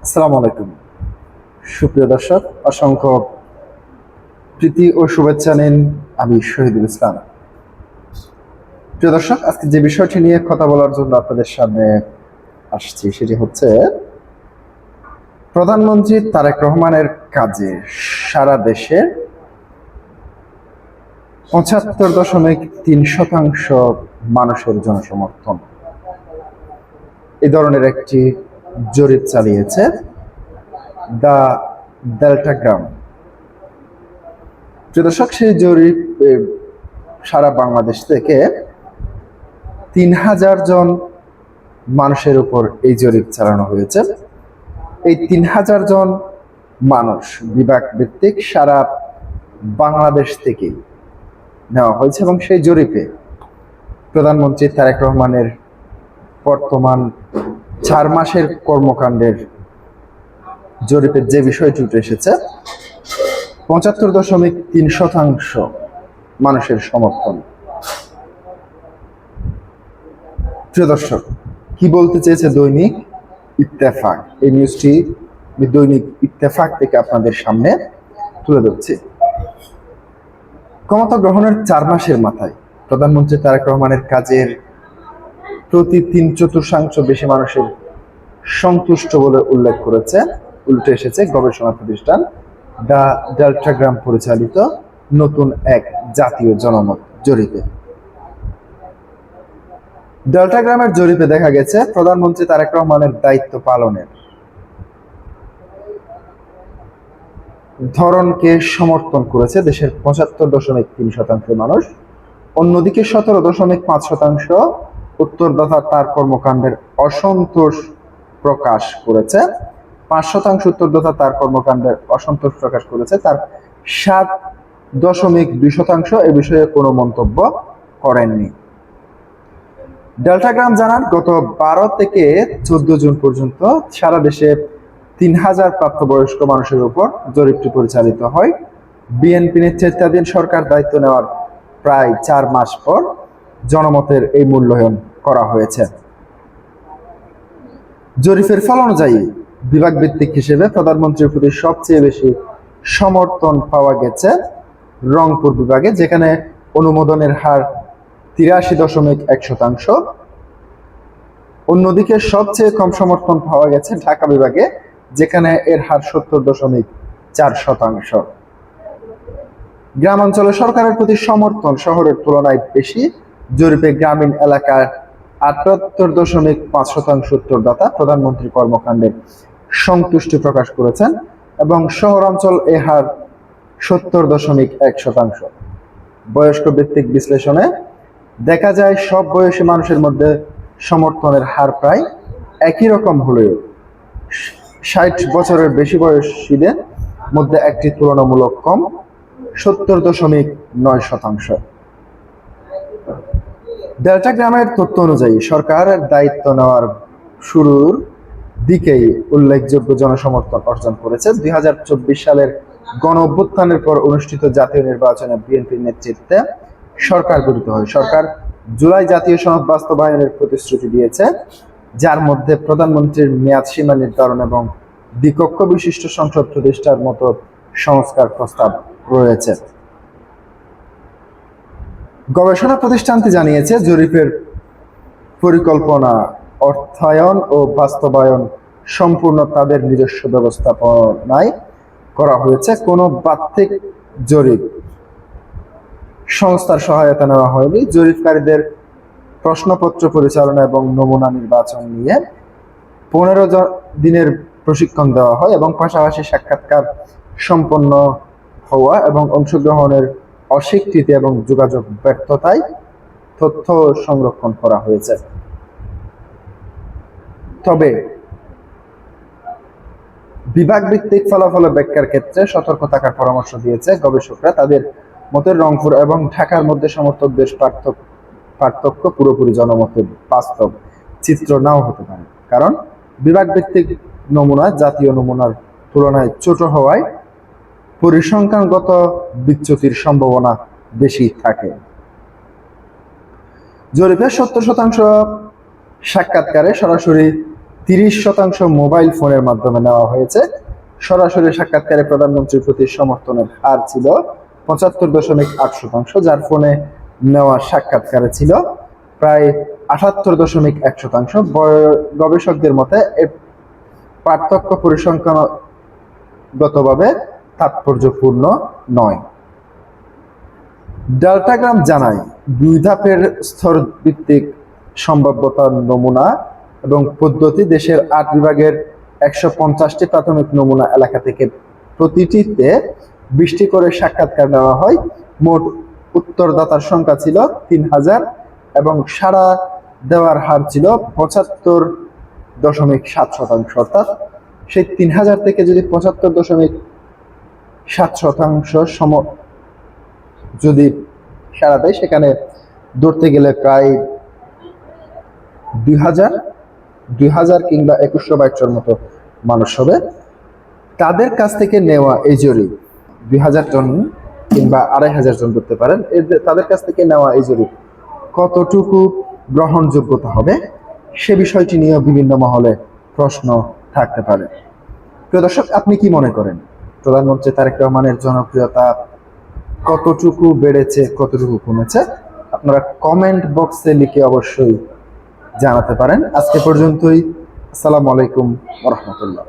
আসসালামু আলাইকুম সুপ্রিয় দর্শক, অসংখ্য প্রীতি ও শুভেচ্ছা নিন। আমি শহীদুল ইসলাম। প্রিয় দর্শক, আজকে যে বিষয়টি নিয়ে কথা বলার জন্য আপনাদের সামনে আসছি সেটি হচ্ছে প্রধানমন্ত্রী তারেক রহমানের কাজে সারা দেশে ৭৫.৩% মানুষের জনসমর্থন। এই ধরনের একটি জরিপ চালিয়েছে দ্য ডেল্টাগ্রাম। প্রিয় দর্শক, সেই জরিপ সারা বাংলাদেশ থেকে ৩,০০০ জন মানুষের উপর এই জরিপ চালানো হয়েছে। এই ৩,০০০ জন মানুষ বিভাগ ভিত্তিক সারা বাংলাদেশ থেকে নেওয়া হয়েছে এবং সেই জরিপে প্রধানমন্ত্রী তারেক রহমানের বর্তমান ৪ মাসের কর্মকাণ্ডের জরিপের যে বিষয়টি উঠে এসেছে ৭৫.৩% মানুষের সমর্থন। প্রিয় দর্শক, কি বলতে চেয়েছে দৈনিক ইত্তেফাক, এই নিউজটি দৈনিক ইত্তেফাক থেকে আপনাদের সামনে তুলে ধরছি। ক্ষমতা গ্রহণের ৪ মাসের মাথায় প্রধানমন্ত্রী তারেক রহমানের কাজের প্রতি ৩/৪ বেশি মানুষের সন্তুষ্ট বলে উল্লেখ করেছে উল্টে এসেছে গবেষণা প্রতিষ্ঠান দ্য ডেল্টাগ্রাম পরিচালিত নতুন এক জাতীয় জনমত জরিপে। ডেল্টাগ্রামের জরিপে দেখা গেছে প্রধানমন্ত্রী তারেক রহমানের দায়িত্ব পালনের ধরনকে সমর্থন করেছে দেশের ৭৫.৩% মানুষ। অন্যদিকে ১৭.৫% উত্তরদাতা তার কর্মকাণ্ডের অসন্তোষ প্রকাশ করেছে। ৫% উত্তরদাতা তার কর্মকাণ্ডের অসন্তোষ প্রকাশ করেছে। তার ৭.২% এ বিষয়ে কোনো মন্তব্য করেননি। ডেল্টাগ্রাম জানান, গত ১২ থেকে ১৪ জুন পর্যন্ত সারা দেশে ৩,০০০ প্রাপ্তবয়স্ক মানুষের উপর জরিপটি পরিচালিত হয়। বিএনপি নেতৃত্বাধীন সরকার দায়িত্ব নেওয়ার প্রায় ৪ মাস পর জনমতের এই মূল্যায়ন করা হয়েছে। জরিপের ফল অনুযায়ী বিভাগ ভিত্তিক হিসেবে প্রধানমন্ত্রীর প্রতি সবচেয়ে বেশি সমর্থন পাওয়া গেছে রংপুর বিভাগে, যেখানে অনুমোদনের হার ৮৩.১%। অন্যদিকে সবচেয়ে কম সমর্থন পাওয়া গেছে ঢাকা বিভাগে, যেখানে এর হার ৭০.৪%। গ্রামাঞ্চলে সরকারের প্রতি সমর্থন শহরের তুলনায় বেশি। জরিপে গ্রামীণ এলাকার ৭৮.৫% উত্তরদাতা প্রধানমন্ত্রী কর্মকাণ্ডের সন্তুষ্টি প্রকাশ করেছেন এবং শহরাঞ্চল এ হার ৭০.১%। বয়স্ক ভিত্তিক বিশ্লেষণে দেখা যায় সব বয়সী মানুষের মধ্যে সমর্থনের হার প্রায় একই রকম হলেও ৬০ বছরের বেশি বয়সীদের মধ্যে একটি তুলনামূলক কম, ৭০.৯%। ডেল্টাগ্রামের তথ্য অনুযায়ী সরকারের দায়িত্ব নেওয়ার শুরুর দিকেই উল্লেখযোগ্য জনসমর্থন অর্জন করেছে। ২০২৪ সালের গণ অভ্যুত্থানের পর অনুষ্ঠিত জাতীয় নির্বাচনে বিএনপির নেতৃত্বে সরকার গঠিত হয়। সরকার জুলাই জাতীয় সনদ বাস্তবায়নের প্রতিশ্রুতি দিয়েছে, যার মধ্যে প্রধানমন্ত্রীর মেয়াদসীমা নির্ধারণ এবং দ্বিকক্ষ বিশিষ্ট সংসদ প্রতিষ্ঠার মতো সংস্কার প্রস্তাব রয়েছে। গবেষণা প্রতিষ্ঠানটি জানিয়েছে, জরিপের পরিকল্পনা, অর্থায়ন ও বাস্তবায়ন সম্পূর্ণ তাদের নিজস্ব ব্যবস্থাপনায় করা হয়েছে। কোনো বাহ্যিক জরিপ সংস্থার সহায়তা নেওয়া হয়নি। জরিপকারীদের প্রশ্নপত্র পরিচালনা এবং নমুনা নির্বাচন নিয়ে ১৫ দিনের প্রশিক্ষণ দেওয়া হয় এবং পাশাপাশি সাক্ষাৎকার সম্পন্ন হওয়া এবং অংশগ্রহণের অস্বীকৃতি এবং যোগাযোগ ব্যর্থতায় তথ্য সংরক্ষণ করা হয়েছে। তবে বিভাগ ভিত্তিক ফলাফল ব্যাখ্যার ক্ষেত্রে সতর্ক থাকার পরামর্শ দিয়েছে গবেষকরা। তাদের মতে রংপুর এবং ঢাকার মধ্যে সমর্থকদের পার্থক্য পুরোপুরি জনমতের বাস্তব চিত্র নাও হতে পারে, কারণ বিভাগ ভিত্তিক নমুনা জাতীয় নমুনার তুলনায় ছোট হওয়ায় পরিসংখ্যানগত বিচ্যুতির সম্ভাবনা বেশি থাকে। জরিপে ৭০% সাক্ষাৎকারে সরাসরি 30% মোবাইল ফোনের মাধ্যমে নেওয়া হয়েছে। সরাসরি সাক্ষাৎকারে প্রধানমন্ত্রীর প্রতি সমর্থনের হার ছিল 75.8%, যার ফোনে নেওয়া সাক্ষাৎকারে ছিল প্রায় 78.1%। গবেষকদের মতে এর পার্থক্য পরিসংখ্যানগতভাবে তাৎপর্যপূর্ণ নয়। ডেল্টাগ্রাম জানায় 2 ধাপের স্তরভিত্তিক সম্ভাব্যতার নমুনা এবং পদ্ধতি। দেশের 8 বিভাগের 150টি প্রাথমিক নমুনা এলাকা থেকে প্রতিটিতে 20টি করে সাক্ষাৎকার নেওয়া হয়। মোট উত্তরদাতার সংখ্যা ছিল 3000 এবং সাড়া দেওয়ার হার ছিল 75.7%। অর্থাৎ সেই 3000 থেকে যদি 75.7% যদি সাড়া দেয়, সেখানে ধরতে গেলে প্রায় 2000 কিংবা 2122 মতো মানুষ হবে। তাদের কাছ থেকে নেওয়া এই জরিপ 2000 জন কিংবা 2500 জন করতে পারেন। তাদের কাছ থেকে নেওয়া এই জরিপ কতটুকু গ্রহণযোগ্যতা হবে সে বিষয়টি নিয়ে বিভিন্ন মহলে প্রশ্ন থাকতে পারে। প্রিয় দর্শক, আপনি কি মনে করেন প্রধানমন্ত্রী তারেক রহমানের জনপ্রিয়তা কতটুকু বেড়েছে, কতটুকু কমেছে? আপনারা কমেন্ট বক্সে লিখে অবশ্যই জানাতে পারেন। আজকে পর্যন্তই। আসসালামু আলাইকুম ওয়া রাহমাতুল্লাহ।